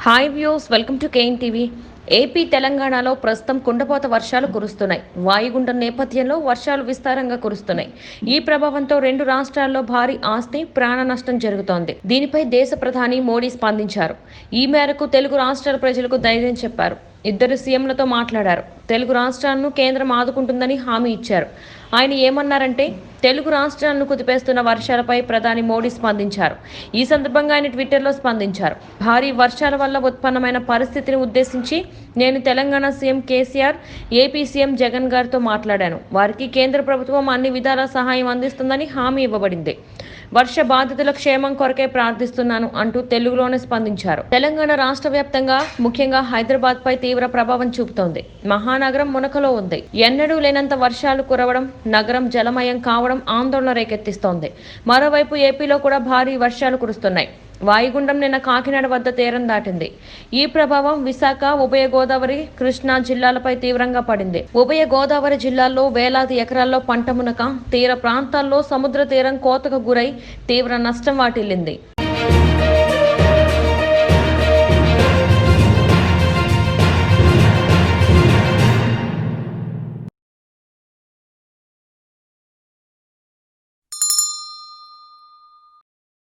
Hi views, welcome to KNtv. AP తెలంగాణలో ప్రస్తుతం కుండపోత వర్షాలు కురుస్తున్నాయి. వాయుగుండం నేపథ్యంలో వర్షాలు విస్తారంగా కురుస్తున్నాయి. ఈ ప్రభావంతో రెండు రాష్ట్రాల్లో భారీ ఆస్తి, ప్రాణ నష్టం జరుగుతోంది. దీనిపై దేశ ప్రధాని మోడీ స్పందించారు. ఈ మేరకు తెలుగు రాష్ట్రాల ప్రజలకు ధైర్యం చెప్పారు. ఇద్దరు సీఎంలతో మాట్లాడారు. తెలుగు రాష్ట్రాలను కేంద్రం ఆదుకుంటుందని హామీ ఇచ్చారు. ఆయన ఏమన్నారంటే, తెలుగు రాష్ట్రాలను కుదిపేస్తున్న వర్షాలపై ప్రధాని మోడీ స్పందించారు. ఈ సందర్భంగా ఆయన ట్విట్టర్లో స్పందించారు. భారీ వర్షాల వల్ల ఉత్పన్నమైన పరిస్థితిని ఉద్దేశించి నేను Telangana CM KCR, AP CM Jagan గారితో మాట్లాడాను. వారికి కేంద్ర ప్రభుత్వం అన్ని విధాల సహాయం అందిస్తుందని హామీ ఇవ్వబడింది. వర్ష బాధితుల క్షేమం కొరకే ప్రార్థిస్తున్నాను అంటూ తెలుగులోనే స్పందించారు. తెలంగాణ రాష్ట్ర వ్యాప్తంగా ముఖ్యంగా హైదరాబాద్ పై తీవ్ర ప్రభావం చూపుతోంది. మహానగరం మునకలో ఉంది. ఎన్నడూ లేనంత వర్షాలు కురవడం, నగరం జలమయం కావడం ఆందోళన రేకెత్తిస్తోంది. మరోవైపు ఏపీలో కూడా భారీ వర్షాలు కురుస్తున్నాయి. వాయుగుండం నిన్న కాకినాడ వద్ద తీరం దాటింది. ఈ ప్రభావం విశాఖ, ఉభయ గోదావరి, కృష్ణా జిల్లాలపై తీవ్రంగా పడింది. ఉభయ గోదావరి జిల్లాల్లో వేలాది ఎకరాల్లో పంట మునక, తీర ప్రాంతాల్లో సముద్ర తీరం కోతకు గురై తీవ్ర నష్టం వాటిల్లింది.